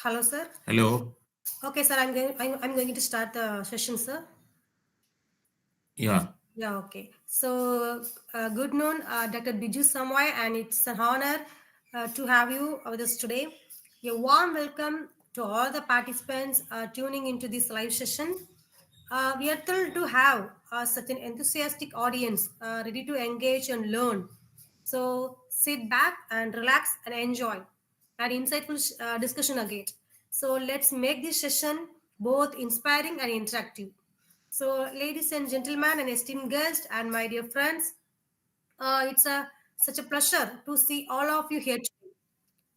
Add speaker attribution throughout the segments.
Speaker 1: Hello, sir.
Speaker 2: Hello.
Speaker 1: Okay, sir. I'm going to start the session, sir.
Speaker 2: Yeah.
Speaker 1: Yeah. Okay. So, good noon, Dr. Biju Samui, and it's an honor to have you with us today. A warm welcome to all the participants tuning into this live session. We are thrilled to have such an enthusiastic audience ready to engage and learn. So sit back and relax and enjoy an insightful discussion again. So let's make this session both inspiring and interactive. So, ladies and gentlemen, and esteemed guests, and my dear friends, it's such a pleasure to see all of you here today.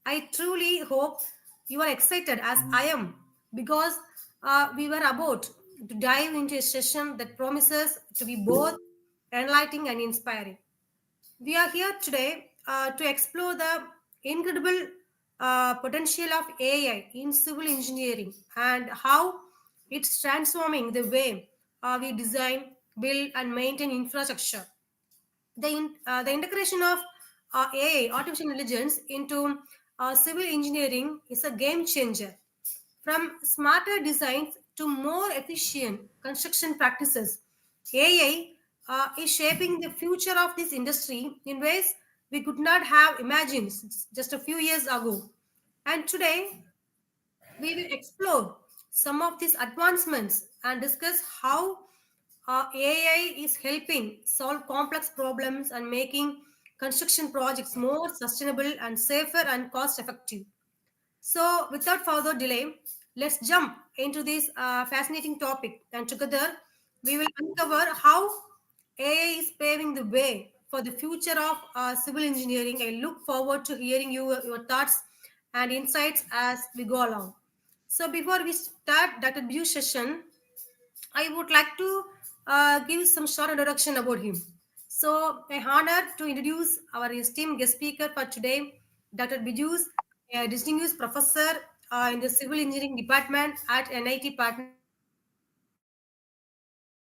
Speaker 1: I truly hope you are excited as I am because we were about to dive into a session that promises to be both enlightening and inspiring. We are here today to explore the incredible potential of AI in civil engineering and how it's transforming the way we design, build, and maintain infrastructure. The integration of AI, artificial intelligence, into civil engineering is a game changer. From smarter designs to more efficient construction practices, AI is shaping the future of this industry in ways we could not have imagined just a few years ago. And today, we will explore some of these advancements and discuss how AI is helping solve complex problems and making construction projects more sustainable and safer and cost effective. So, without further delay, let's jump into this fascinating topic, and together we will uncover how AI is paving the way for the future of civil engineering. I look forward to hearing your thoughts and insights as we go along. So, before we start Dr. Bhu's session, I would like to give some short introduction about him. So, I honor to introduce our esteemed guest speaker for today, Dr. Pijush, a distinguished professor in the Civil Engineering Department at NIT Patna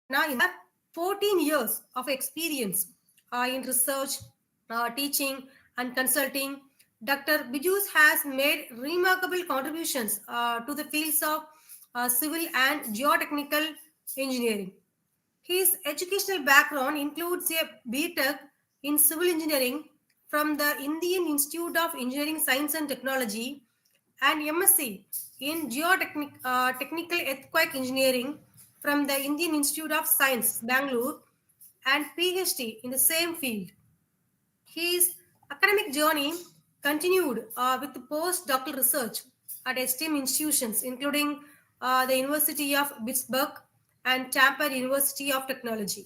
Speaker 1: in India. He has 14 years of experience in research, teaching, and consulting. Dr. Pijush has made remarkable contributions to the fields of civil and geotechnical engineering. His educational background includes a B.Tech in civil engineering from the Indian Institute of Engineering Science and Technology and MSc in Technical Earthquake Engineering from the Indian Institute of Science, Bangalore, and PhD in the same field. His academic journey continued with postdoctoral research at esteemed institutions, including the University of Pittsburgh and Tampa University of Technology.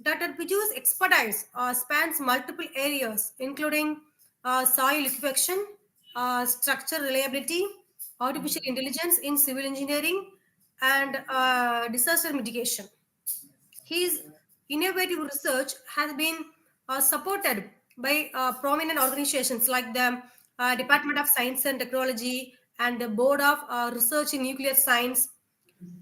Speaker 1: Dr. Piju's expertise spans multiple areas, including soil liquefaction, structure reliability, artificial intelligence in civil engineering, and disaster mitigation. His innovative research has been supported by prominent organizations like the Department of Science and Technology and the Board of Research in Nuclear Science.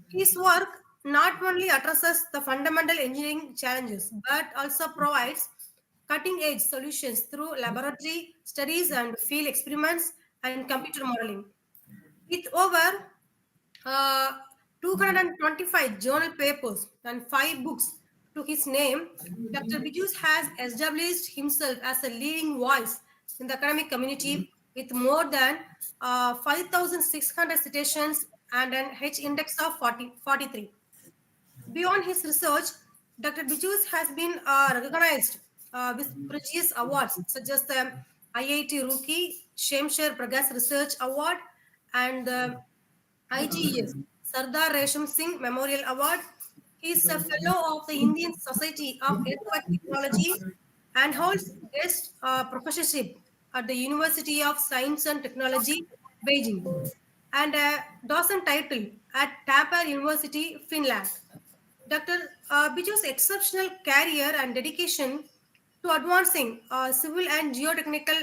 Speaker 1: His work not only addresses the fundamental engineering challenges but also provides cutting edge solutions through laboratory studies and field experiments and computer modeling. With over uh, 225 journal papers and 5 books to his name, Dr. Bijus has established himself as a leading voice in the academic community with more than 5,600 citations and an H index of 43. Beyond his research, Dr. Bijus has been recognized with prestigious awards such as the IIT Rookie Shemshar Pragas Research Award and the IGES Sardar Resham Singh Memorial Award. He is a fellow of the Indian Society of Earthquake Technology and holds guest professorship at the University of Science and Technology, Beijing, and a docent title at Tampere University, Finland. Dr. Biju's exceptional career and dedication to advancing civil and geotechnical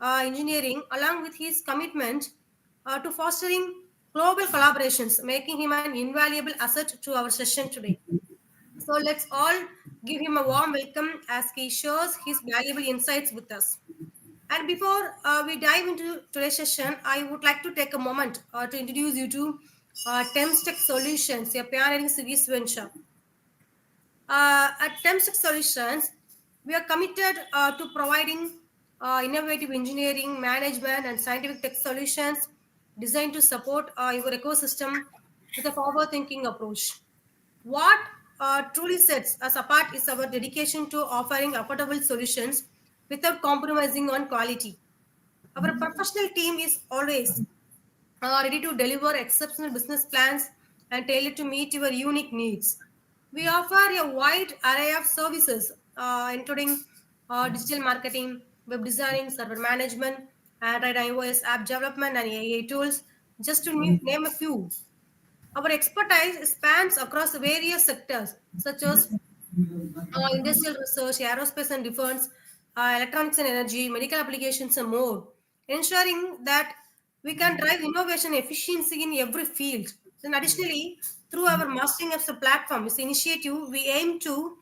Speaker 1: engineering, along with his commitment to fostering global collaborations, making him an invaluable asset to our session today. So let's all give him a warm welcome as he shares his valuable insights with us. And before we dive into today's session, I would like to take a moment to introduce you to Thames Tech Solutions, a pioneering service venture. At Thames Tech Solutions, we are committed to providing innovative engineering, management, and scientific tech solutions designed to support your ecosystem with a forward-thinking approach. What truly sets us apart is our dedication to offering affordable solutions without compromising on quality. Our professional team is always ready to deliver exceptional business plans and tailored to meet your unique needs. We offer a wide array of services, including digital marketing, web designing, server management, Android iOS app development, and AI tools, just to name a few. Our expertise spans across various sectors, such as industrial research, aerospace and defense, electronics and energy, medical applications, and more, ensuring that we can drive innovation efficiency in every field. Then, additionally, through our Mastering as a platform, this initiative, we aim to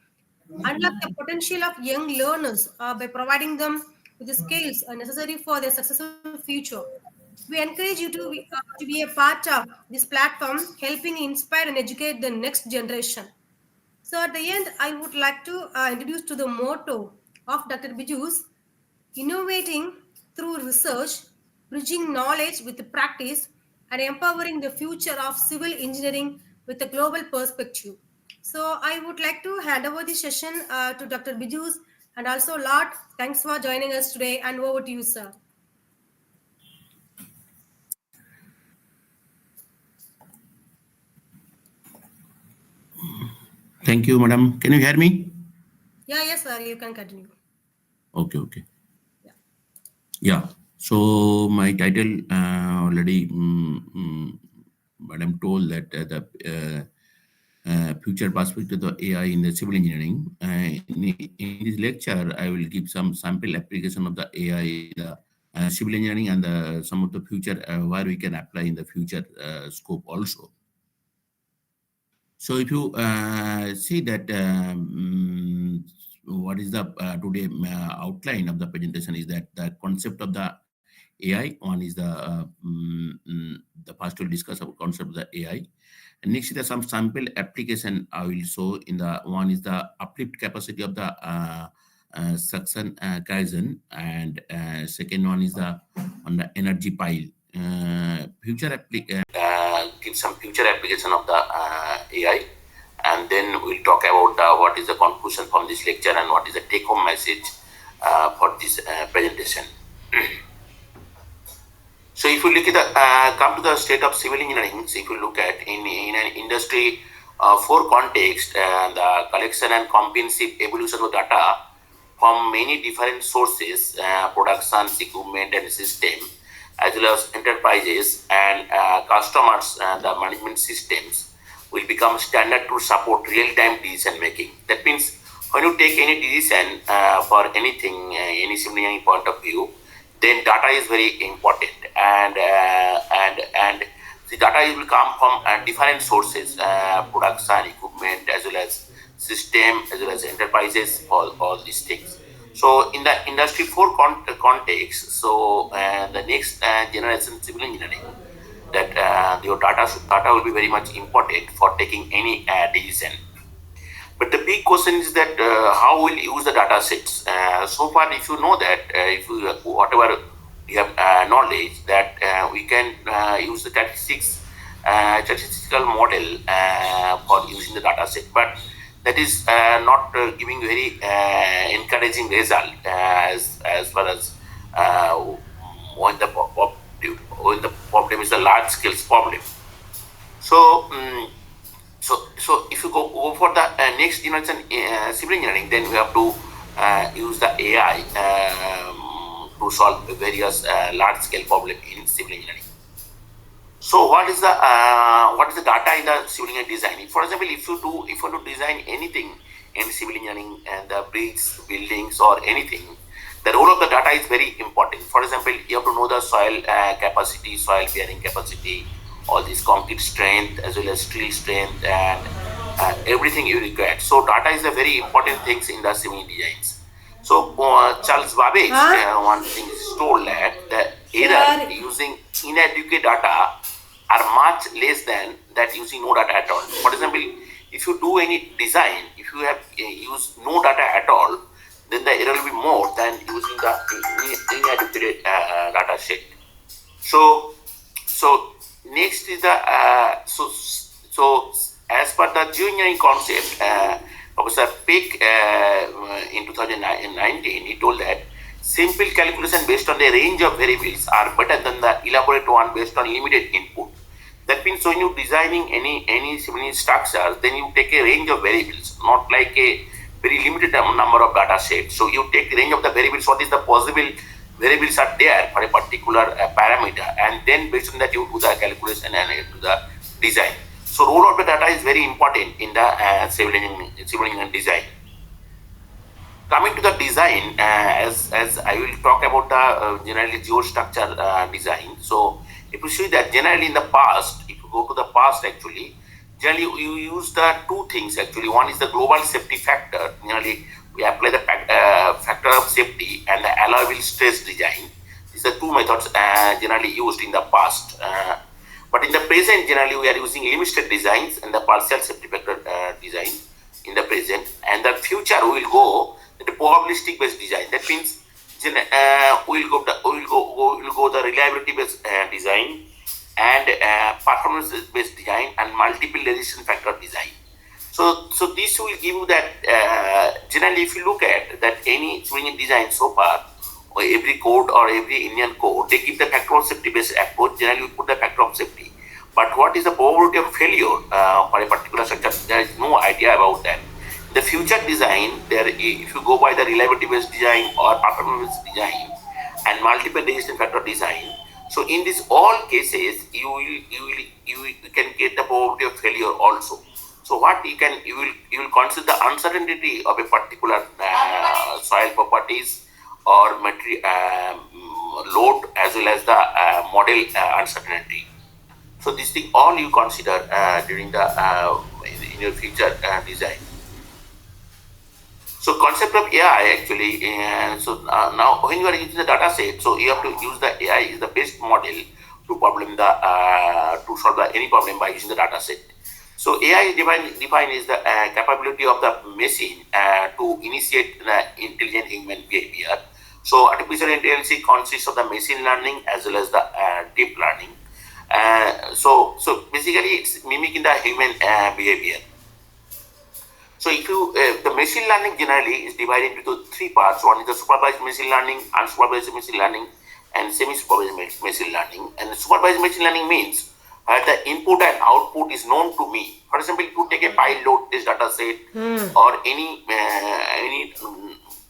Speaker 1: unlock the potential of young learners by providing them with the skills necessary for their successful future. We encourage you to be a part of this platform, helping inspire and educate the next generation. So at the end, I would like to introduce to the motto of Dr. Bijus, innovating through research, bridging knowledge with practice, and empowering the future of civil engineering with a global perspective. So I would like to hand over the session to Dr. Bijus and also Lord. Thanks for joining us today, and over to you, sir.
Speaker 2: Thank you, madam. Can you hear me?
Speaker 1: Yeah, yes, sir. You can continue.
Speaker 2: Okay, okay.
Speaker 1: Yeah.
Speaker 2: Yeah. So my title already, madam told that the future perspective of AI in the civil engineering. In this lecture, I will give some sample application of the AI, the civil engineering, and some of the future where we can apply in the future scope also. So if you see that what is the today outline of the presentation is that the concept of the AI. One is the first will discuss about concept of the AI. And next is the some sample application I will show in the one is the uplift capacity of the suction Kaizen, and second one is the on the energy pile. Future give some future application of the AI, and then we'll talk about what is the conclusion from this lecture and what is the take-home message for this presentation. So if you look at the come to the state of civil engineering, so if you look at in an industry for context, the collection and comprehensive evolution of data from many different sources, production, equipment, and system, as well as enterprises and customers, the management systems will become standard to support real-time decision making. That means when you take any decision for anything, any civil engineering point of view, then data is very important, and the data will come from different sources, production, equipment, as well as system, as well as enterprises, all these things. So in the industry 4 context, so the next generation civil engineering, that your data will be very much important for taking any decision. But the big question is that how we'll use the data sets. So far, if you know that, if you whatever you have knowledge that we can use the statistical model for using the data set, but that is not giving very encouraging result as far as uh, when the problem is a large scale problem. So. So if you go for the next dimension civil engineering, then we have to use the AI to solve various large scale problem in civil engineering. So what is the data in the civil engineering design? For example, if you want to design anything in civil engineering and the bridges, buildings, or anything, the role of the data is very important. For example, you have to know the soil capacity, soil bearing capacity, all this concrete strength as well as steel strength, and everything you require. So data is a very important things in the civil designs. So Charles Babbage,
Speaker 1: Huh?
Speaker 2: one thing is told that the error
Speaker 1: Here.
Speaker 2: using inadequate data are much less than that using no data at all. For example, if you do any design, if you have used no data at all, then the error will be more than using the inadequate data set. So, so next is the so as per the geoengineering concept, Professor Pick in 2019 he told that simple calculation based on the range of variables are better than the elaborate one based on limited input. That means when you designing any similar structure, then you take a range of variables, not like a very limited number of data sets. So you take range of the variables, what is the possible variables are there for a particular parameter, and then based on that you do the calculation and do the design. So role of the data is very important in the civil engineering design. Coming to the design, as I will talk about the generally geostructure design. So if you see that generally in the past, if you go to the past actually, generally you use the two things actually. One is the global safety factor. Generally we apply the factor of safety and the allowable stress design. These are two methods generally used in the past. But in the present, generally we are using limited designs and the partial safety factor design in the present. And the future we will go the probabilistic based design. That means we will go the reliability based design and performance based design and multiple resistance factor design. So this will give you that generally if you look at that any swinging design so far, or every code or every Indian code, they give the factor of safety based approach. Generally, we put the factor of safety. But what is the probability of failure for a particular structure? There is no idea about that. The future design, there if you go by the reliability based design or performance based design and multiple resistance factor design, so in this all cases, you can get the probability of failure also. So what you will consider the uncertainty of a particular soil properties or material load as well as the model uncertainty. So these things all you consider during the in your future design. So concept of AI actually, now when you are using the data set, so you have to use the AI is the best model to solve any problem by using the data set. So AI is defined as the capability of the machine to initiate the intelligent human behavior. So artificial intelligence consists of the machine learning as well as the deep learning. So basically it's mimicking the human behavior. So if you the machine learning generally is divided into three parts. One is the supervised machine learning, unsupervised machine learning, and semi-supervised machine learning. And the supervised machine learning means the input and output is known to me. For example, if you take a pile load test data set or any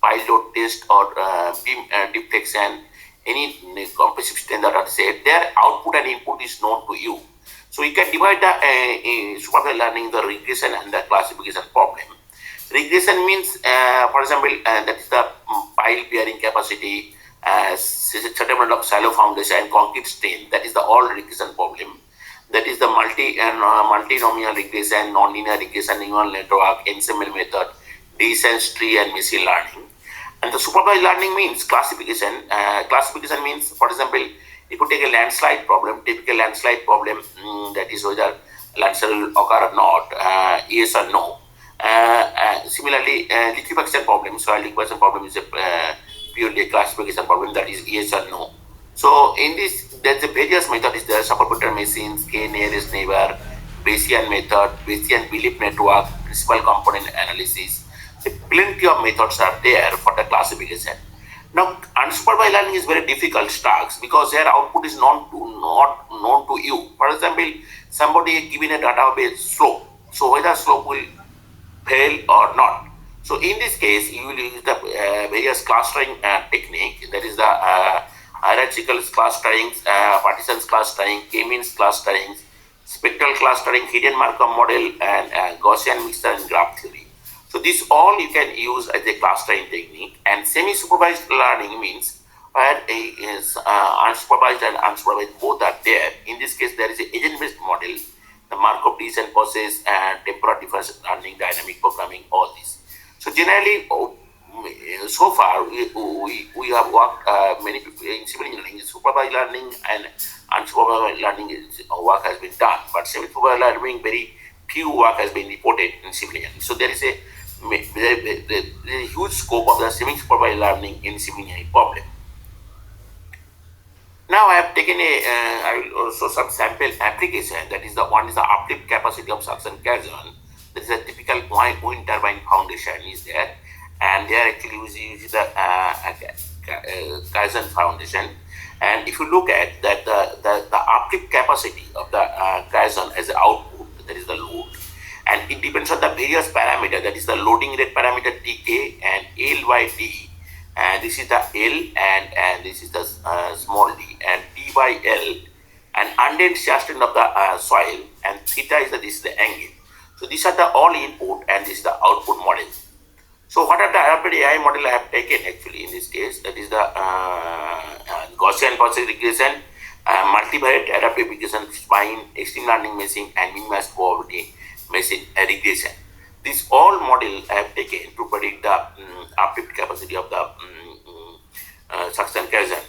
Speaker 2: pile load test or beam deflection, any compressive strain data set, their output and input is known to you. So you can divide the supervised learning, the regression and the classification problem. Regression means, for example, that is the pile bearing capacity, settlement of shallow foundation and concrete strain. That is the all regression problem. That is the multinomial regression, nonlinear regression, neural network, ensemble method, descent tree, and machine learning. And the supervised learning means classification. Classification means, for example, if you take a landslide problem, typical landslide problem, that is whether landslide will occur or not, yes or no. Similarly, liquefaction problem, soil liquefaction problem is a purely a classification problem, that is yes or no. So in this, there's a various methods there, supercomputer machines, K nearest neighbor, Bayesian method, Bayesian belief network, principal component analysis. So plenty of methods are there for the classification. Now, unsupervised learning is very difficult tasks because their output is not known to you. For example, somebody is given a database slope, so whether slope will fail or not. So in this case, you will use the various clustering technique. That is the hierarchical clustering, partitions clustering, k-means clustering, spectral clustering, hidden Markov model, and Gaussian mixture and graph theory. So this all you can use as a clustering technique. And semi-supervised learning means where is unsupervised and unsupervised both are there. In this case, there is an agent-based model, the Markov decision process, and temporal difference learning, dynamic programming, all this. So generally, so far we have worked many people in civil engineering, supervised learning and unsupervised learning work has been done, but semi-supervised learning very few work has been reported in civil engineering. So there is a huge scope of the semi-supervised learning in civil engineering problem. Now I have taken I will also some sample application. That is the one is the uplift capacity of suction caisson. That is a typical wind turbine foundation is there, and they are actually using the caisson foundation. And if you look at that, the uplift capacity of the caisson as the output, that is the load, and it depends on the various parameter. That is the loading rate parameter Tk and L by D. And this is the L, and this is the small d, and d by L, and undense shear strength of the soil, and theta is this is the angle. So these are the all input, and this is the output model. So what are the adapted AI model I have taken actually in this case? That is the Gaussian process regression, multivariate adaptive regression, spine, extreme learning machine, and minimized probability machine regression. This all model I have taken to predict the uplift capacity of the suction caisson.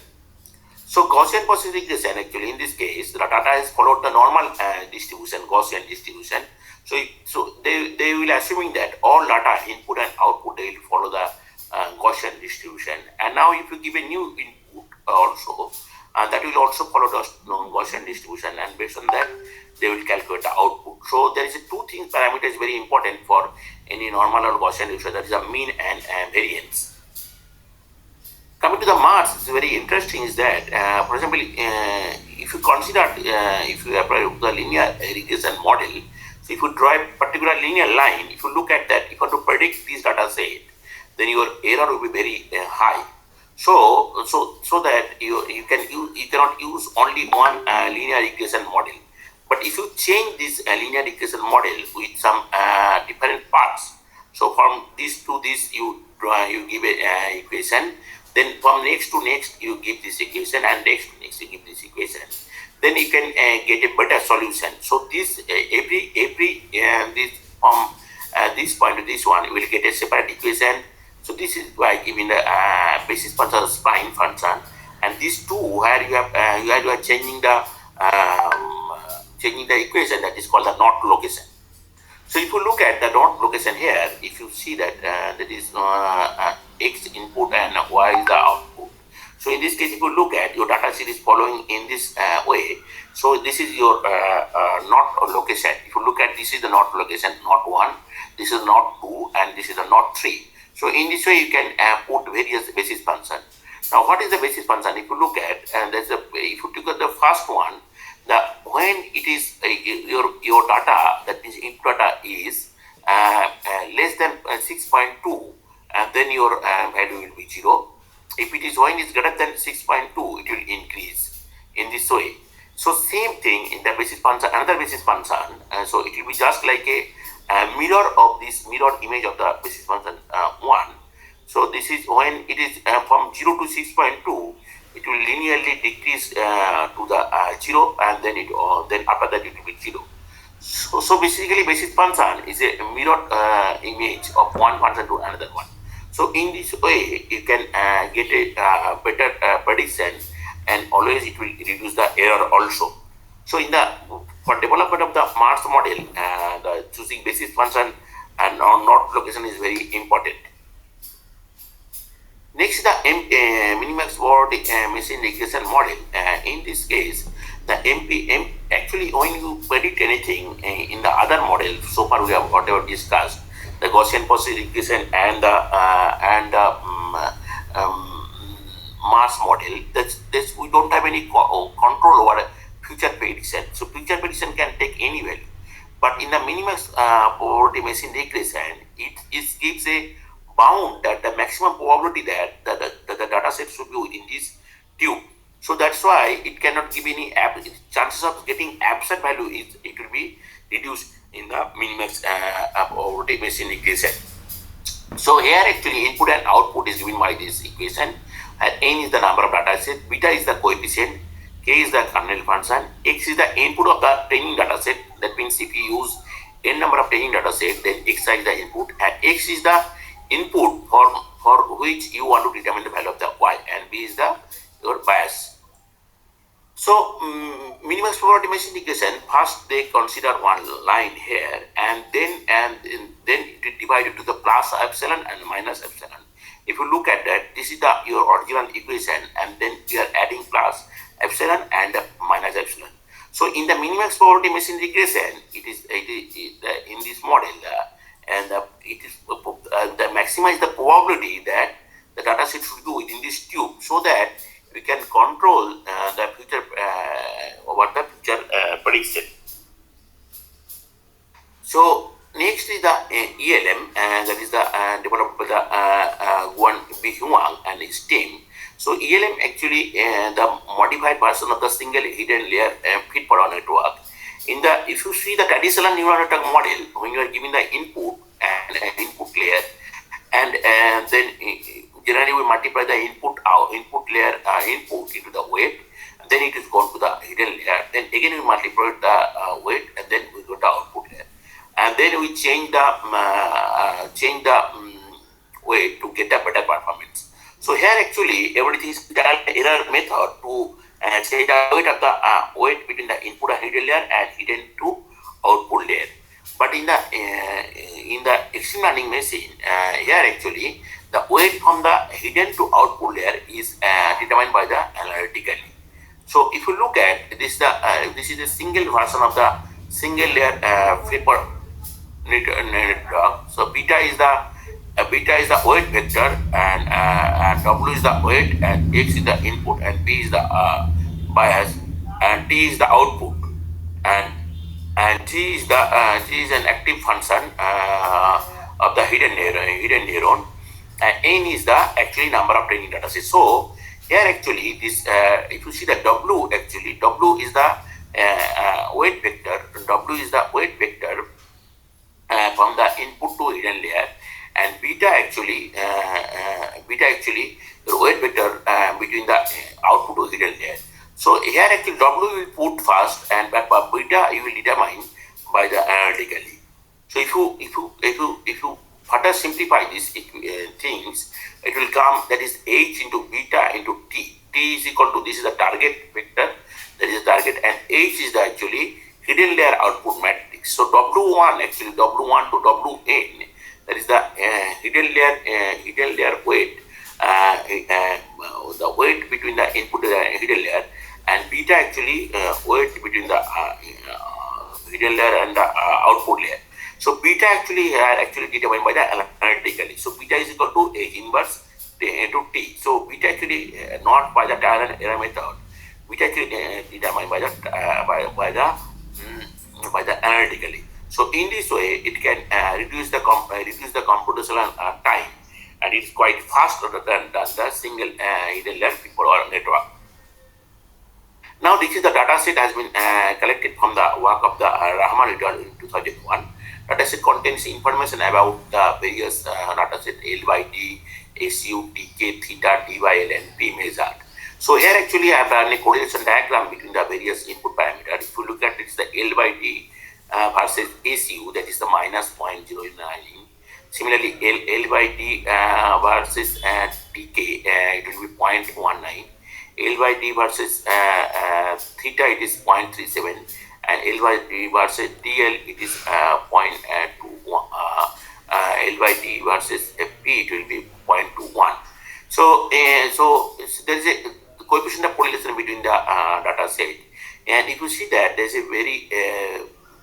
Speaker 2: So Gaussian process regression actually in this case the data has followed the normal distribution, Gaussian distribution. So they will assuming that all data input and output they will follow the Gaussian distribution. And now if you give a new input also, that will also follow the Gaussian distribution, and based on that they will calculate the output. So there is a two things parameters very important for any normal or Gaussian distribution, that is a mean and variance. Coming to the mass, it's very interesting is that, for example, if you consider, if you apply the linear regression model, so if you draw a particular linear line, if you look at that, if you want to predict this data set, then your error will be very high. So that you cannot use only one linear regression model. But if you change this linear regression model with some different parts, so from this to this you give a equation, then from next to next you give this equation, and next to next you give this equation, then you can get a better solution. So this this from this point to this one you will get a separate equation. So this is by giving the basis function of spine function, and these two where you are changing the equation, that is called the knot location. So if you look at the knot location here, if you see that that is x input and y is the output. So in this case, if you look at your data set is following in this way. So this is your knot location. If you look at, this is the knot location, knot 1, this is knot 2, and this is the knot 3. So in this way you can put various basis function. Now what is the basis function? If you look at, and if you look at the first one, when it is your data, that means input data is less than 6.2, and then your value will be 0. If it is when it is greater than 6.2, it will increase in this way. So same thing in the basis function, another basis function. So it will be just like a mirror of this mirror image of the basis function 1. So this is when it is from 0 to 6.2, it will linearly decrease to the 0, and then then after that it will be 0. So basically basis function is a mirror image of one function to another one. So in this way you can get a better prediction, and always it will reduce the error also. So for development of the Mars model, the choosing basis function and knot location is very important. Next, the minimax probability machine regression model. In this case, the actually when you predict anything in the other model, so far we have whatever discussed, the Gaussian process regression and the Mars model, that's we don't have any control over future prediction. So future prediction can take any value, but in the minimax probability machine regression, it gives a bound that the maximum probability that the data set should be within this tube. So that's why it cannot give any chances of getting absent value it will be reduced in the minimax probability machine regression. So here actually input and output is given by this equation. N is the number of data set, beta is the coefficient, k is the kernel function, x is the input of the training data set. That means if you use n number of training data set, then x is the input, and x is the input for which you want to determine the value of the y, and b is the your bias. So, minimal probability machine equation, first they consider one line here, and then it divided to the plus epsilon and minus epsilon. If you look at that, this is the your original equation, and then we are adding plus epsilon and minus epsilon. So, in the minimax probability machine regression, in this model, the maximize the probability that the data set should go within this tube, so that we can control the future what the future prediction. So next is the ELM, and that is the developed by the Guan Huang and his team. So ELM actually the modified version of the single hidden layer feed forward network. If you see the traditional neural network model, when you are giving the input and input layer, and then generally we multiply the input layer input into the weight, and then it is gone to the hidden layer. Then again we multiply the weight, and then we go to output layer, and then we change the weight to get a better performance. So here actually everything is done error method to change the weight of the weight between the input and hidden layer and hidden to output layer. But in the extreme learning machine, here actually the weight from the hidden to output layer is determined by the analytically. So if you look at this, this is a single version of the single layer flipper network. So beta is the weight vector, and W is the weight, and X is the input, and P is the bias, and T is the output, and G is an active function of the hidden neuron, and N is the actually number of training data sets. So here actually this if you see the W, actually W is the weight vector. W is the weight vector from the input to hidden layer, and beta actually the weight vector between the output to hidden layer. So here actually W will put first, and but beta you will determine by the analytically. So if you further simplify these things, it will come, that is H into beta into T. T is equal to, this is the target vector, that is the target, and H is the actually hidden layer output matrix. So W1 actually W1 to Wn, that is the hidden layer weight, the weight between the input and the hidden layer, and beta actually weight between the hidden layer and the output layer. So beta actually determined by the analytically. So beta is equal to A inverse to T. So beta actually not by the trial and error method. Beta actually determined by the analytically. So in this way, it can reduce the computational time, and it's quite faster than the single hidden layer or network. Now this is the data set has been collected from the work of the Rahman et al. In 2001. Data set contains information about the various data set L by D, SU, TK, theta, D by L, and P measured. So here actually I have done a correlation diagram between the various input parameters. If you look at it, it's the L by D versus SU, that is the minus 0.09. Similarly, L by D versus TK, it will be 0.19. L by D versus theta, it is 0.37, and L by D versus DL, it is 0.21. L by D versus FP, it will be 0.21. So there is a coefficient of correlation between the data set, and if you see that there is a very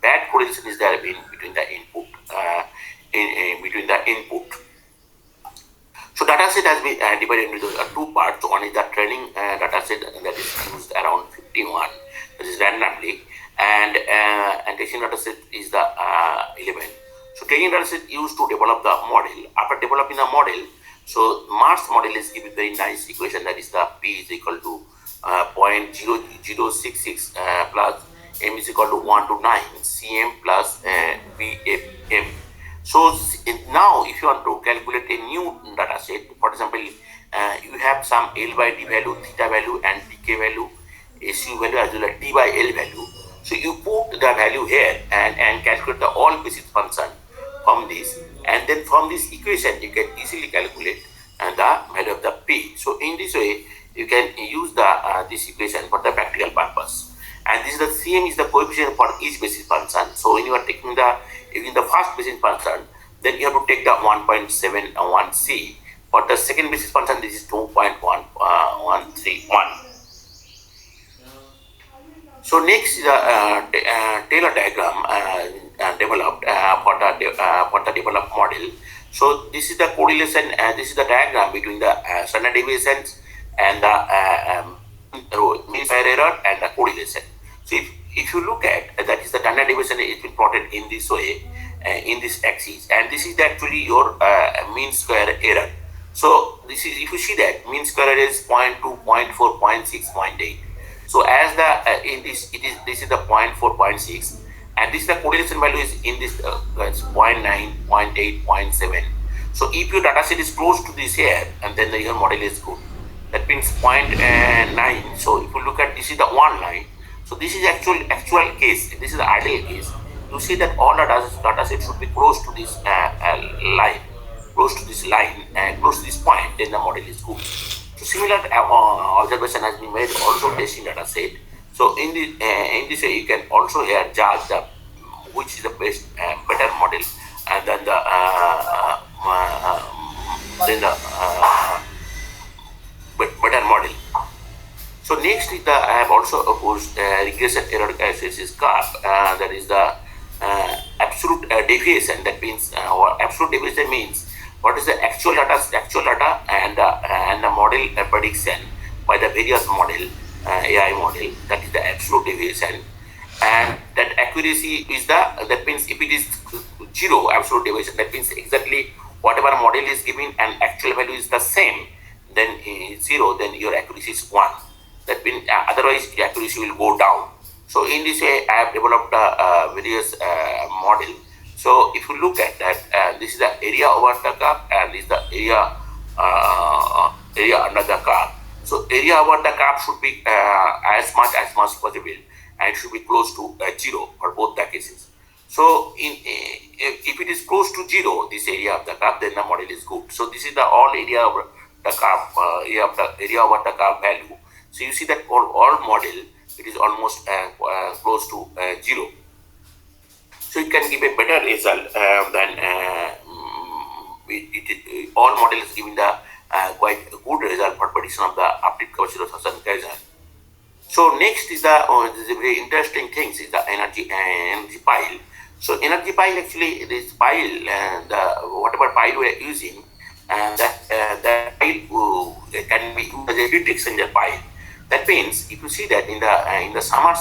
Speaker 2: bad correlation is there between the input. So data set has been divided into two parts. One is the training data set that is used around 51, that is randomly, and testing data set is the 11. So training data set used to develop the model. After developing the model, so Mars model is given very nice equation, that is the P is equal to 0.0066 plus M is equal to 1 to 9 Cm plus VFM. So now if you want to calculate a new data set, for example, you have some L by D value, theta value, and TK value, SU value, as well as D by L value. So you put the value here and calculate the all basis function from this. And then from this equation, you can easily calculate the value of the P. So in this way, you can use the this equation for the practical purpose. And this is the same is the coefficient for each basis function. So when you are taking the using the first basis function, then you have to take the 1.71c. For the second basis function, this is 2.1131. So next is the Taylor diagram developed for the developed model. So this is the correlation. This is the diagram between the standard deviations and the mean square error and the correlation. So if you look at that is the standard deviation is been plotted in this way in this axis, and this is actually your mean square error. So this is if you see that mean square error is 0.2, 0.4, 0.6, 0.8. So as the in this it is this is the 0.4, 0.6, and this is the correlation value is in this 0.9, 0.8, 0.7. So if your data set is close to this here, and then your model is good. That means 0.9. So if you look at this is the one line. So this is actual case. This is the ideal case. You see that all the data set should be close to this line, close to this line, and close to this point. Then the model is good. So similar observation has been made also testing data set. So in this way you can also here judge the which is the best better model, and then the better model. So next is the I have also opposed regression error analysis curve. That is the absolute deviation. That means absolute deviation means what is the actual data and the model prediction by the various model AI model. That is the absolute deviation, and that accuracy is that means if it is zero absolute deviation, that means exactly whatever model is given and actual value is the same, then zero, then your accuracy is 1. That means otherwise the accuracy will go down. So in this way I have developed various model. So if you look at that, this is the area over the curve, and this is the area under the curve. So area over the curve should be as much possible, and it should be close to 0 for both the cases. So if it is close to 0, this area of the curve, then the model is good. So this is the all area over the curve, area over the curve value. So you see that for all model, it is almost close to 0. So it can give a better result than all models giving the quite good result for prediction of the update capacity of comparison. So next is this is a very interesting thing is the energy pile. So energy pile actually this pile the whatever pile we are using, and that pile can be used as a heat exchanger pile. That means if you see that in the summer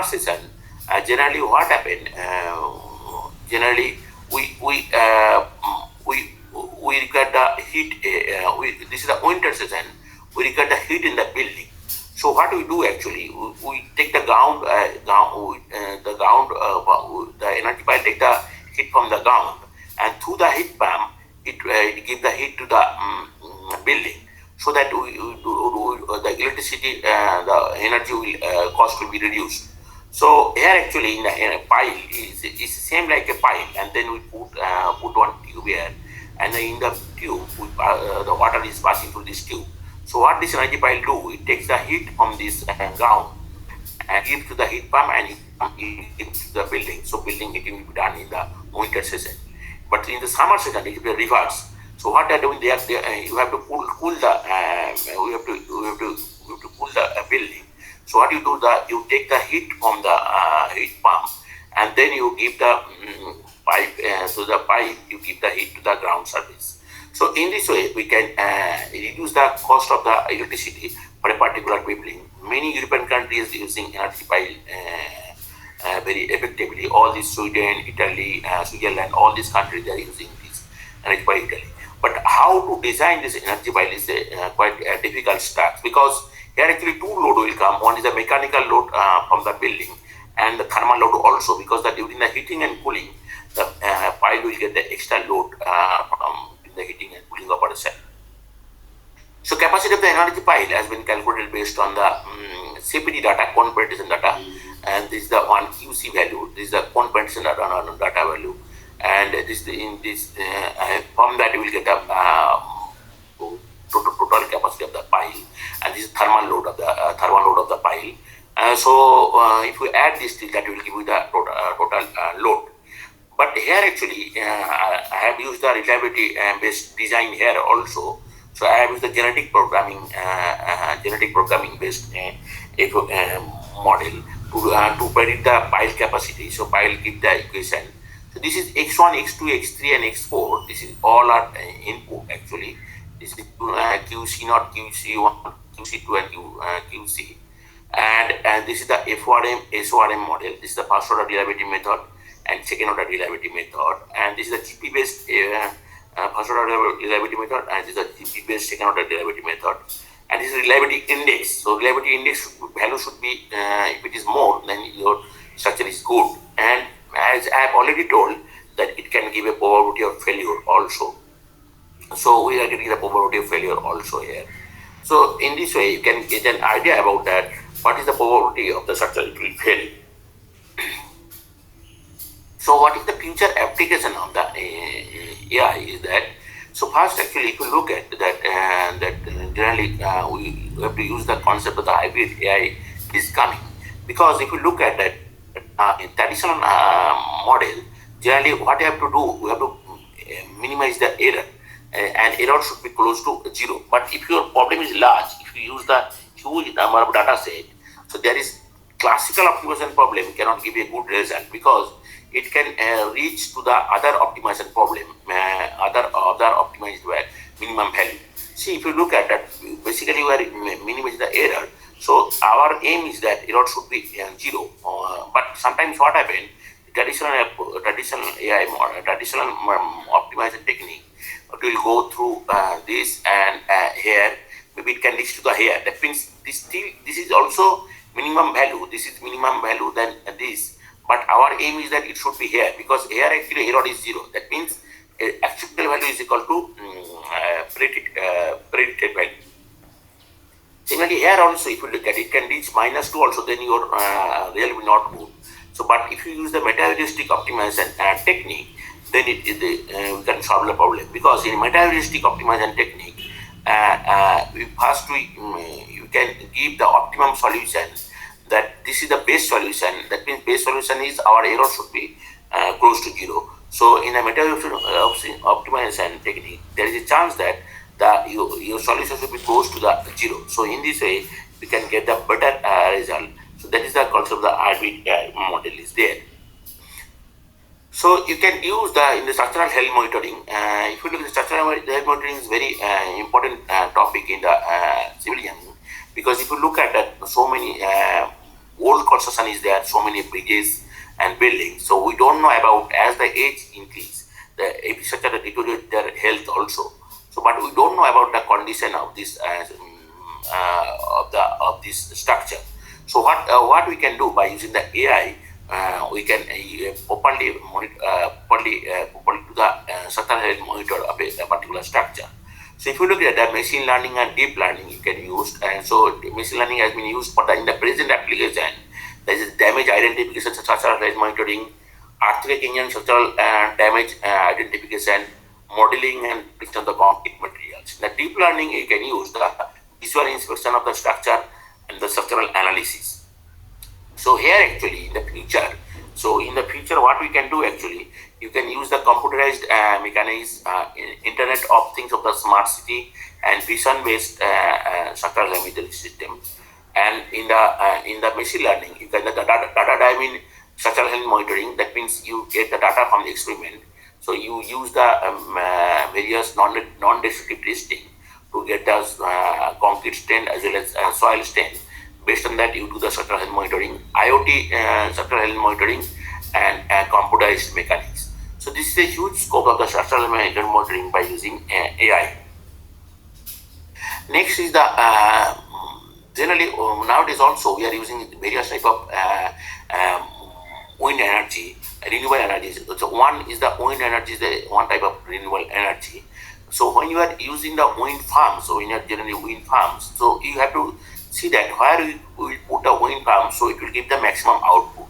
Speaker 2: season generally what happened generally we record the heat. This is the winter season. We record the heat in the building. So what we do actually, we take the ground, the energy pile take the heat from the ground, and through the heat pump, it gives the heat to the building, so that the electricity, the energy cost will be reduced. So here actually in a pile is same like a pile, and then we put one tube here, and then in the tube the water is passing through this tube. So what this energy pile do? It takes the heat from this ground and gives to the heat pump, and it gives to the building. So building heating will be done in the winter season, but in the summer season it will be reverse. So what they are doing? You have to cool the we have to cool the building. So what you do you take the heat from the heat pump, and then you give the pipe to the pipe. You give the heat to the ground surface. So in this way, we can reduce the cost of the electricity for a particular building. Many European countries using energy pile very effectively. All these Sweden, Italy, Switzerland, all these countries they are using this energy pile Italy. But how to design this energy pile is quite a difficult task, because here actually two load will come. One is the mechanical load from the building, and the thermal load also, because during the heating and cooling, the pile will get the extra load from the heating and cooling operation. So capacity of the energy pile has been calculated based on the CPD data, concentration data, and this is the one QC value. This is the concentration data value, and from that you will get the total capacity of the pile, and this is thermal load of the pile. If we add this thing, that will give you the total load. But here actually, I have used the reliability based design here also. So I have used the genetic programming based model to predict the pile capacity. So pile give the equation. So this is x1, x2, x3, and x4. This is all our input actually. This is QC not QC1, QC2, and QC. And this is the FRM SORM model. This is the first order derivative method and second order derivative method. And this is the GP based first order derivative method, and this is the GP based second order derivative method. And this is reliability index. So reliability index value should be, if it is more, then your structure is good. And as I have already told, that it can give a probability of failure also. So we are getting the probability of failure also here. So in this way, you can get an idea about that. What is the probability of the structure it will fail? So what is the future application of the AI is that? So first, actually, if you look at that generally we have to use the concept of the hybrid AI is coming, because if you look at that in traditional model, generally what you have to do, we have to minimize the error, and error should be close to zero. But if your problem is large, if you use the huge number of data set, so there is classical optimization problem cannot give a good result, because it can reach to the other optimization problem, other optimized minimum value. See, if you look at that, basically we are minimizing the error. So our aim is that error should be zero. But sometimes what happens, traditional AI model, traditional optimization technique, it will go through this and here. Maybe it can reach to the here. That means this is also minimum value. This is minimum value than this. But our aim is that it should be here, because here actually error is zero. That means actual value is equal to predicted value. Similarly, here also, if you look at it, can reach -2 also, then your real will not good. So, but if you use the meta-heuristic optimization technique, then we can solve the problem. Because in meta-heuristic optimization technique, you can give the optimum solution, that this is the best solution. That means best solution is our error should be close to zero. So in a optimization technique, there is a chance that your solution should be close to the zero. So in this way, we can get the better result. So that is the concept of the hybrid model is there. So you can use in the structural health monitoring. If you look at the structural health monitoring, is very important topic in the civilian, because if you look at that, so many old construction is there, so many bridges and buildings. So we don't know about, as the age increase, the infrastructure deteriorate their health also. So, but we don't know about the condition of this of this structure. So what we can do by using the AI, we can properly do the structural health monitor of a particular structure. So if you look at the machine learning and deep learning, you can use, and so machine learning has been used for in the present application. There is damage identification, structural health monitoring, earthquake engine structural damage identification, modeling and prediction of the concrete materials. In the deep learning, you can use the visual inspection of the structure and the structural analysis. So here actually in the future, what we can do actually, you can use the computerized mechanism, Internet of Things of the smart city, and vision-based structural monitoring system. And in the machine learning, you can the data driving structural health monitoring. That means you get the data from the experiment. So you use the various non-destructive testing to get the concrete stain as well as soil stain. Based on that, you do the structural health monitoring, IoT structural health monitoring, and computerized mechanics. So this is a huge scope of the structural health monitoring by using AI. Next is the generally nowadays also we are using various type of wind energy, renewable energies. So one is the wind energy, is the one type of renewable energy. So when you are using the wind farms, so in generally wind farms, so you have to see that where we will put a wind farm, so it will give the maximum output.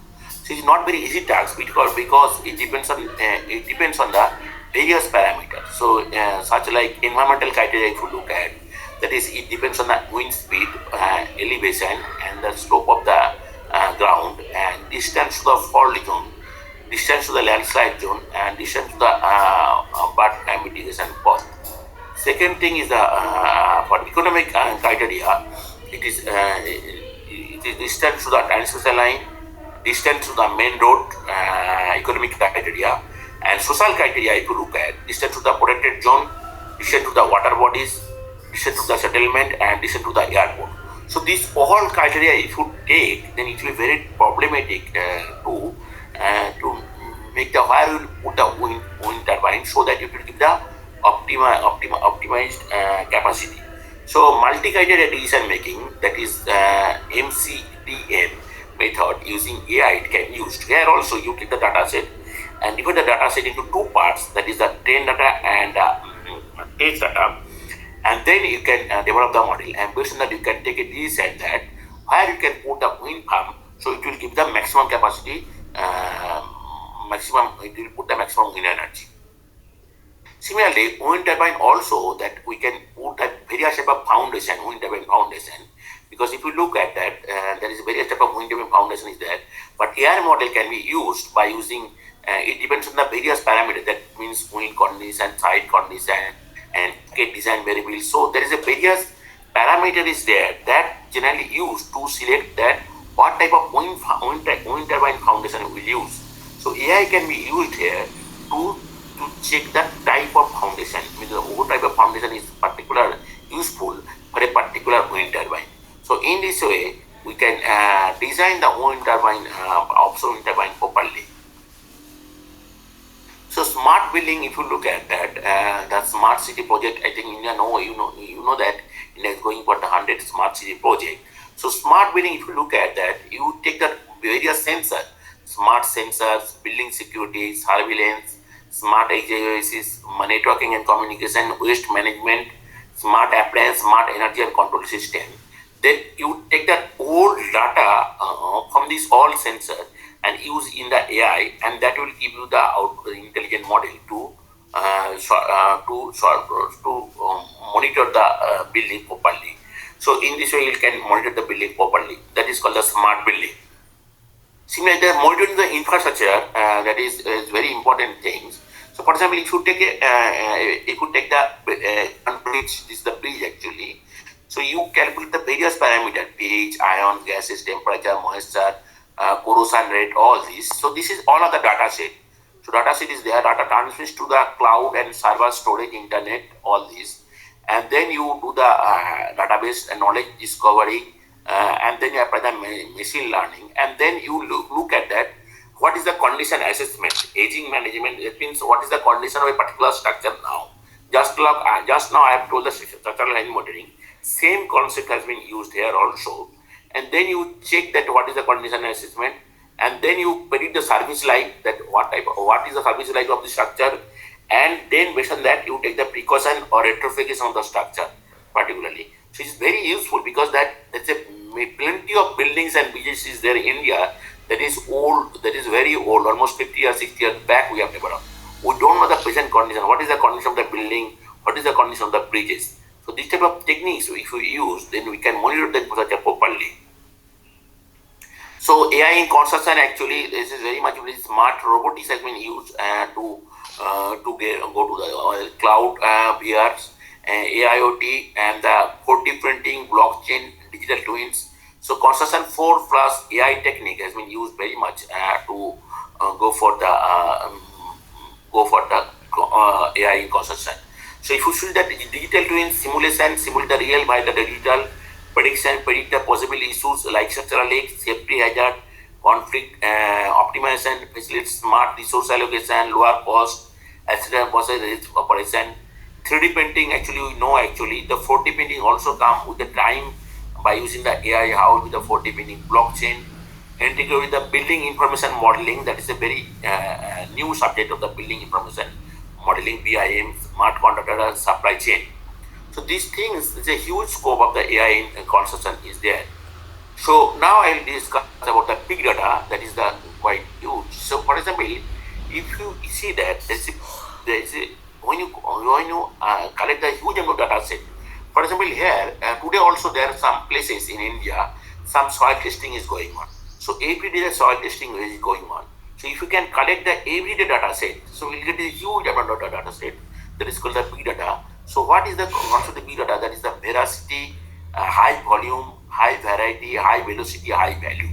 Speaker 2: So it's not very easy task because it depends on the various parameters. So such like environmental criteria, if you look at, that is, it depends on the wind speed, elevation, and the slope of the ground, and distance to the fault zone, distance to the landslide zone, and distance to the bird mitigation path. Second thing is the for economic criteria, it is distance to the transmission line, distance to the main road, economic criteria, and social criteria. If you look at distance to the protected zone, distance to the water bodies, distance to the settlement, and distance to the airport. So these all criteria, if you take, then it will be very problematic to make the where you put the wind turbine so that it will give the optimized capacity. So multi-criteria decision making, that is MCDM method using AI, it can use. Here also you take the data set and divide the data set into two parts, that is the train data and test data, and then you can develop the model, and based on that you can take a decision that where you can put the wind farm so it will give the maximum capacity, it will put the maximum wind energy. Similarly, wind turbine also, that we can put a various type of foundation, wind turbine foundation, because if you look at that, there is various type of wind turbine foundation is there, but AI model can be used by using, it depends on the various parameters, that means wind condition, side condition, and get design variable. So there is a various parameter is there that generally used to select that what type of wind turbine foundation we will use. So AI can be used here to check the type of foundation, means what type of foundation is particular useful for a particular wind turbine. So in this way, we can design the wind turbine, offshore wind turbine properly. So smart building, if you look at that, the smart city project, I think India you know that India is going for the 100 smart city project. So smart building, if you look at that, you take the various sensors, smart sensors, building security, surveillance, smart HVACs, networking and communication, waste management, smart appliance, smart energy and control system. Then you take that whole data from these all sensors and use in the AI, and that will give you the intelligent model to monitor the building properly. So in this way, you can monitor the building properly. That is called the smart building. Similarly, the monitoring the infrastructure, that is very important things. So, for example, if you take the bridge, this is the bridge actually. So you calculate the various parameters: pH, ions, gases, temperature, moisture, corrosion rate, all these. So this is all of the data set. So data set is there, data transmits to the cloud and server storage, internet, all these, and then you do the database and knowledge discovery, and then you apply the machine learning, and then you look at that. What is the condition assessment, aging management? It means what is the condition of a particular structure now. Just now I have told the structural line monitoring. Same concept has been used here also, and then you check that what is the condition assessment, and then you predict the service life, that what is the service life of the structure, and then based on that you take the precaution or retrofitting of the structure particularly. So it's very useful because that's a plenty of buildings and bridges is there in India that is old, that is very old, almost 50 or 60 years back we have developed. We don't know the present condition. What is the condition of the building? What is the condition of the bridges? So this type of techniques, if we use, then we can monitor the infrastructure properly. So AI in construction, actually, this is very much smart robotics has been used to go to the cloud VRs, AIoT, and the 4D printing, blockchain, digital twins. So construction 4 plus AI technique has been used very much to go for the AI in construction. So if you see that digital twin simulation, simulate the real by the digital prediction, predict the possible issues like structural leaks, safety hazard, conflict optimization, facilitate smart resource allocation, lower cost, accident process risk operation. 3D printing, actually we know actually the 4D printing also come with the time by using the AI, how with the 4D printing, blockchain, integrate with the building information modeling, that is a very new subject of the building information modeling, BIM, smart contractor and supply chain. So these things, there's a huge scope of the AI in construction is there. So now I'll discuss about the big data, that is the quite if you see that there is a when you collect the huge amount of data set. For example, here today also there are some places in India, some soil testing is going on. So every day the soil testing is going on. So if you can collect the everyday data set, so we'll get a huge amount of data set that is called the big data. So what is the concept of the big data? That is the veracity, high volume, high variety, high velocity, high value.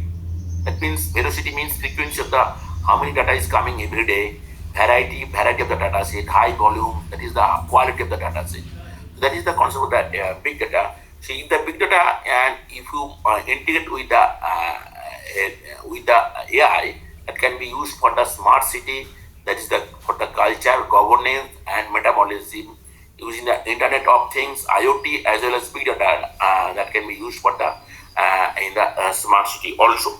Speaker 2: That means velocity means frequency of the how many data is coming every day, variety of the data set, high volume, that is the quality of the data set. So that is the concept of the big data. So if the big data and if you integrate with the AI, that can be used for the smart city, that is the for the culture, governance, and metabolism, using the Internet of Things, IoT, as well as big data that can be used for the in the smart city also.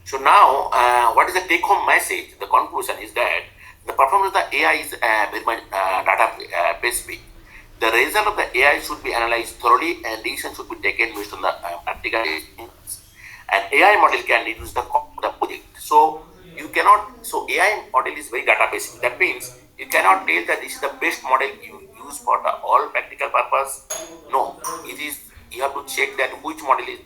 Speaker 2: So now, what is the take-home message? The conclusion is that the performance of the AI is very much data based. The result of the AI should be analyzed thoroughly, and decisions should be taken based on the practical experience. An AI model can reduce the cost of the project. So you cannot. So AI model is very data based. That means you cannot tell that this is the best model you use for the all practical purpose. No, it is you have to check that which model is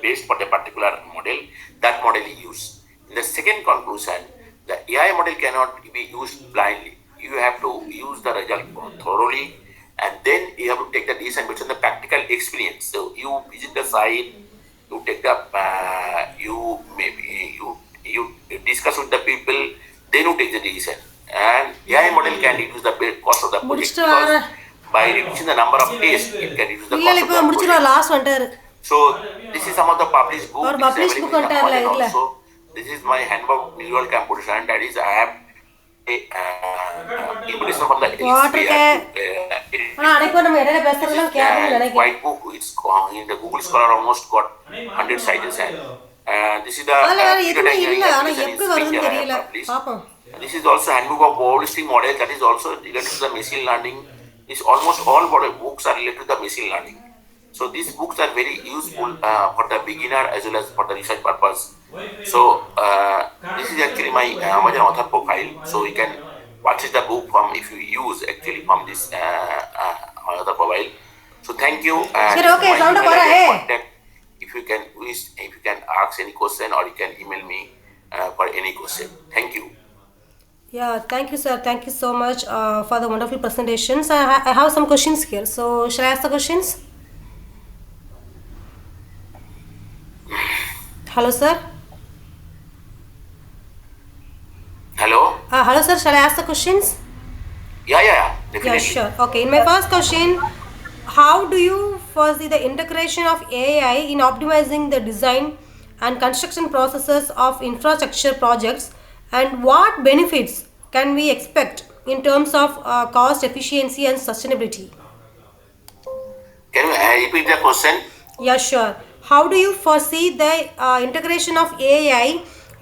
Speaker 2: based for the particular model, that model is used. In the second conclusion, the AI model cannot be used blindly. You have to use the result thoroughly, and then you have to take the decision based on the practical experience. So you visit the site, you take the you maybe you discuss with the people, then you take the decision. And AI model can reduce the cost of the project
Speaker 1: முடிச்சுட்டு
Speaker 2: because
Speaker 1: வர
Speaker 2: by reducing the number of days, it can reduce the
Speaker 1: இல்ல
Speaker 2: cost
Speaker 1: இல்ல
Speaker 2: of
Speaker 1: இப்போ
Speaker 2: the
Speaker 1: முடிச்சுட்டு
Speaker 2: project.
Speaker 1: Last வந்துட்டாரு.
Speaker 2: So this is some of the published book.
Speaker 1: அவர்
Speaker 2: It is
Speaker 1: publish book
Speaker 2: available in the
Speaker 1: வந்துட்டார்ல
Speaker 2: Amazon
Speaker 1: இதுல.
Speaker 2: also. This is my handbook neural computation. That is I have a invitation from the
Speaker 1: water
Speaker 2: Elsevier
Speaker 1: K
Speaker 2: to
Speaker 1: ஆனா அன்னைக்கு நம்ம இடையில
Speaker 2: this is
Speaker 1: பேசுறதெல்லாம் கேட்கணும்னு நினைக்கிறேன்.
Speaker 2: white book. It's in the Google Scholar almost got 100 citations. This is the
Speaker 1: அதுல வேற
Speaker 2: video
Speaker 1: எதுவுமே
Speaker 2: engineering
Speaker 1: இல்ல, ஆனா
Speaker 2: application in
Speaker 1: எப்படி
Speaker 2: Spring
Speaker 1: வருதுன்னு
Speaker 2: that I have
Speaker 1: தெரியல.
Speaker 2: published.
Speaker 1: பாப்போம்.
Speaker 2: This is also handbook of holistic model that is also related to the machine learning. This almost all books are related to the machine learning. So these books are very useful for the beginner as well as for the research purpose. So this is actually my Amazon author profile. So you can purchase the book from if you use actually from this author profile. So thank you.
Speaker 1: சரி
Speaker 2: This is
Speaker 1: okay
Speaker 2: my
Speaker 1: சவுண்ட
Speaker 2: email
Speaker 1: போறா
Speaker 2: address
Speaker 1: A.
Speaker 2: contact. If you can wish, if you can ask any question or you can email me for any question. Thank you.
Speaker 1: Yeah, thank you, sir. Thank you so much for the wonderful presentations. I have some questions here. So, shall I ask the questions? Hello, sir.
Speaker 2: Hello.
Speaker 1: Hello, sir. Shall I ask the questions?
Speaker 2: Yeah,
Speaker 1: Yeah,
Speaker 2: definitely.
Speaker 1: sure. Okay. In my first question, how do you foresee the integration of AI in optimizing the design and construction processes of infrastructure projects, and what benefits can we expect in terms of cost efficiency and sustainability?
Speaker 2: Can you repeat the question?
Speaker 1: Yeah, sure. How do you foresee the integration of AI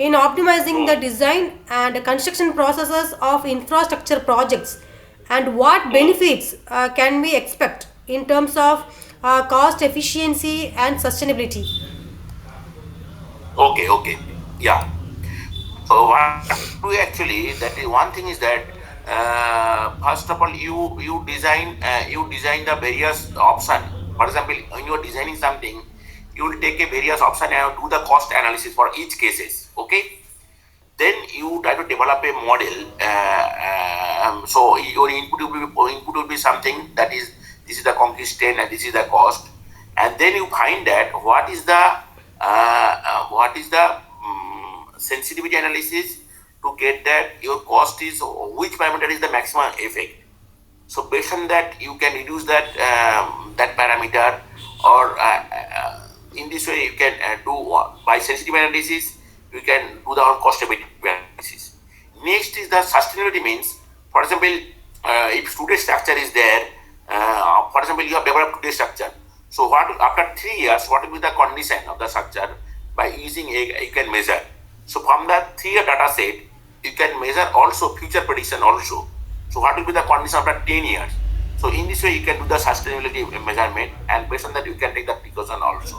Speaker 1: in optimizing the
Speaker 2: Hmm.
Speaker 1: design and construction processes of infrastructure projects? And what
Speaker 2: Hmm.
Speaker 1: benefits can we expect in terms of cost efficiency and sustainability?
Speaker 2: Okay. Yeah. So what we actually that is one thing is that first of all you design the various option. For example, when you are designing something, you will take a various option and do the cost analysis for each cases. Okay. Then you try to develop a model. So your input will be something that is this is the concrete strain and this is the cost, and then you find that sensitivity analysis to get that your cost is which parameter is the maximum effect. So based on that, you can reduce that parameter, or in this way you can do by sensitive analysis. You can do the cost effective analysis. Next is the sustainability means. For example, if today's structure is there, for example, you have developed today's structure. So what after 3 years, what will be the condition of the structure? By using a you can measure. So from that 3 year data set, you can measure also future prediction also. So what will be the condition after 10 years? So in this way, you can do the sustainability measurement, and based on that, you can take the precaution also.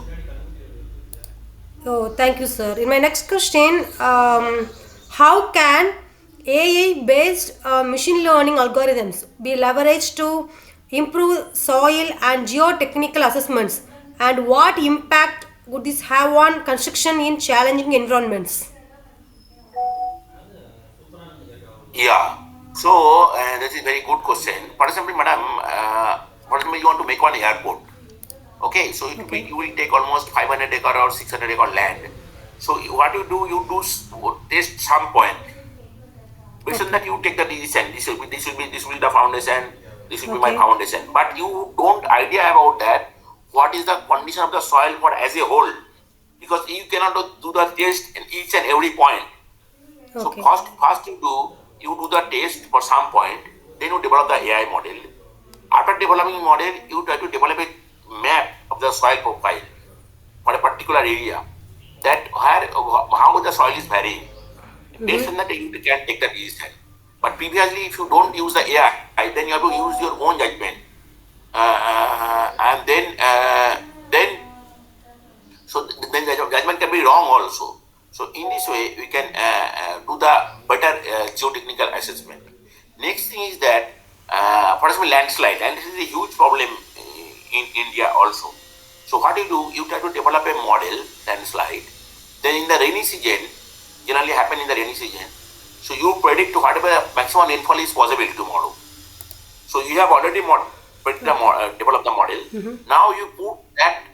Speaker 1: Oh, thank you, sir. In my next question, how can AI based machine learning algorithms be leveraged to improve soil and geotechnical assessments? And what impact would this have on construction in challenging environments?
Speaker 2: Yeah. So that is very good question. For example, madam, for example, you want to make one airport. Okay, so
Speaker 1: Okay.
Speaker 2: you will take almost 500 acre or 600 acre land. So what you do test some point. Based on
Speaker 1: Okay.
Speaker 2: that, you take the decision. This will be the foundation. This will be my
Speaker 1: Okay.
Speaker 2: foundation. But you don't idea about that. What is the condition of the soil for as a whole? Because you cannot do the test in each and every point. So
Speaker 1: Okay.
Speaker 2: first you do the test for some point, then you develop the AI model. After developing model, you try to develop a map of the soil profile for a particular area. That where how the soil is varying. Based on that, you can take the decision. But previously, if you don't use the AI, then you have to use your own judgment, and then then the judgment can be wrong also. So in this way, we can do the better geotechnical assessment. Next thing is that, for example, landslide, and this is a huge problem in India also. So what you do, you try to develop a model landslide. Then in the rainy season, generally happen in the rainy season. So you predict whatever maximum rainfall is possible tomorrow. So you have already
Speaker 1: Okay.
Speaker 2: developed the model. Now you put that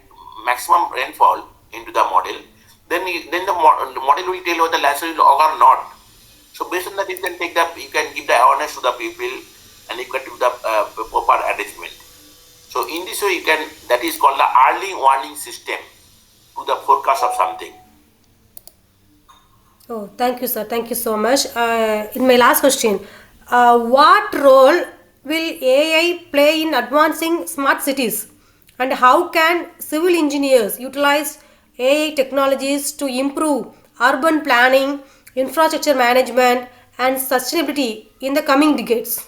Speaker 2: maximum rainfall into the model. Then the model will tell you whether the landslide will occur or not. So based on that, you can give the awareness to the people, and you can do the proper arrangement. So in this way, you can, that is called the early warning system to the forecast of something.
Speaker 1: Oh, thank you, sir. Thank you so much. In my last question, what role will AI play in advancing smart cities? And how can civil engineers utilize AI technologies to improve urban planning, infrastructure management, and sustainability in the coming decades?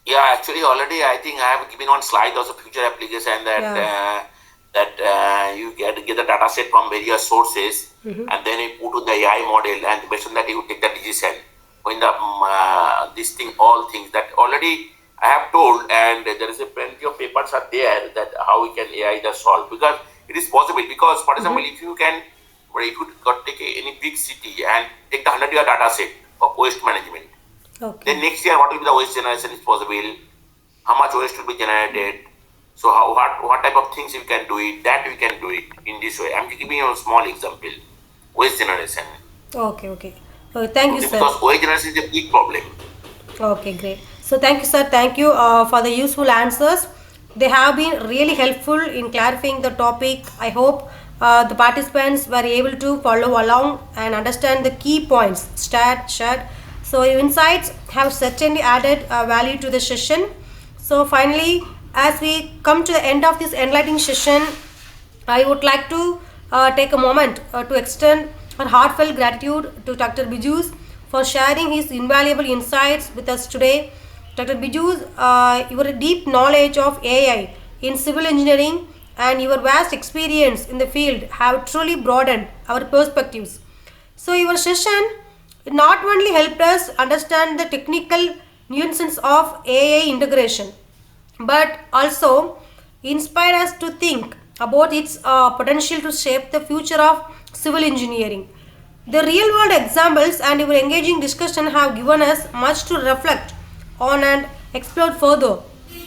Speaker 2: Yeah, actually, already I think I have given one slide of the future application that
Speaker 1: Yeah.
Speaker 2: you get the data set from various sources, and then you put to the AI model, and based on that you take the decision. When the this thing, all things that already I have told, and there is a plenty of papers are there that how we can AI the solve, because it is possible. Because for example, if you can, or if you got take any big city and take the 100-year data set of waste management, then
Speaker 1: Okay.
Speaker 2: next year, what will be the waste generation is possible? How much waste will be generated? So what type of things we can do it? That we can do it in this way. I'm giving you a small example. Waste generation.
Speaker 1: Okay. Okay. Thank you,
Speaker 2: Okay,
Speaker 1: sir.
Speaker 2: because waste generation is a big problem.
Speaker 1: Okay, great. So thank you, sir. Thank you for the useful answers. They have been really helpful in clarifying the topic. I hope the participants were able to follow along and understand the key points shared. So your insights have certainly added value to the session. So finally, as we come to the end of this enlightening session, I would like to take a moment to extend our heartfelt gratitude to Dr. Bijus for sharing his invaluable insights with us today. Dr. Bijus, your deep knowledge of AI in civil engineering and your vast experience in the field have truly broadened our perspectives. So, your session not only helped us understand the technical nuances of AI integration, but also inspire us to think about its potential to shape the future of civil engineering. The real world examples and your engaging discussion have given us much to reflect on and explore further.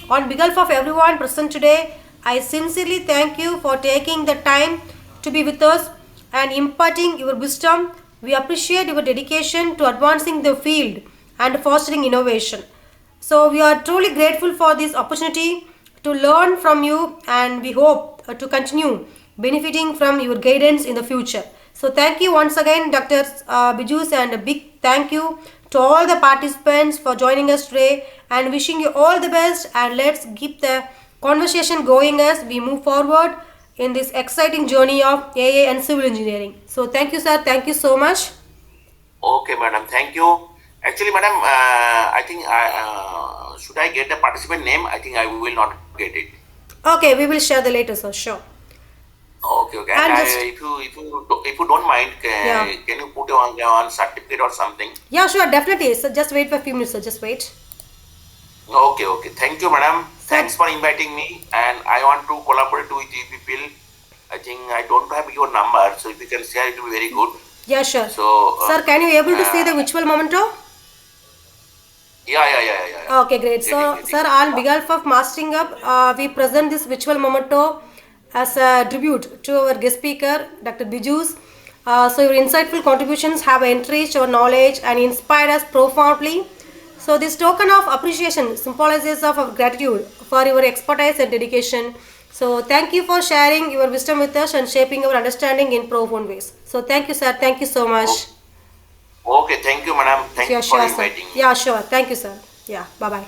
Speaker 1: On behalf of everyone present today, I sincerely thank you for taking the time to be with us and imparting your wisdom. We appreciate your dedication to advancing the field and fostering innovation. So, we are truly grateful for this opportunity to learn from you, and we hope to continue benefiting from your guidance in the future. So, thank you once again, Dr. Bijus, and a big thank you to all the participants for joining us today and wishing you all the best. And let's keep the conversation going as we move forward in this exciting journey of AI and civil engineering. So, thank you, sir. Thank you so much.
Speaker 2: Okay, madam. Thank you. Actually, madam, I think should I get the participant name? I think I will not get it.
Speaker 1: Okay, we will share the later, sir. Sure.
Speaker 2: Okay, okay. And
Speaker 1: And just,
Speaker 2: if you don't mind,
Speaker 1: yeah.
Speaker 2: can you put on certificate or something?
Speaker 1: Yeah, sure, definitely. So just wait for a few minutes, sir. Just wait.
Speaker 2: Okay, okay. Thank you, madam.
Speaker 1: Sir,
Speaker 2: Thanks for inviting me, and I want to collaborate with you people. I think I don't have your number, so if you can share, it will be very good.
Speaker 1: yeah, sure.
Speaker 2: So,
Speaker 1: Sir, can you able to see
Speaker 2: uh,
Speaker 1: the virtual memento?
Speaker 2: yeah, yeah, yeah, yeah, yeah.
Speaker 1: Okay, great.
Speaker 2: Getting,
Speaker 1: So,
Speaker 2: getting.
Speaker 1: sir, on behalf of Mastering Up, we present this virtual memento as a tribute to our guest speaker, Dr. Bijus. So, your insightful contributions have enriched our knowledge and inspired us profoundly. So, this token of appreciation symbolizes of our gratitude for your expertise and dedication. So, thank you for sharing your wisdom with us and shaping our understanding in profound ways. So, thank you, sir. Thank you so much.
Speaker 2: Okay, thank you, madam. Thank
Speaker 1: Yeah,
Speaker 2: you for
Speaker 1: sure, sir.
Speaker 2: inviting me.
Speaker 1: Yeah, sure. Thank you, sir. Yeah, bye bye.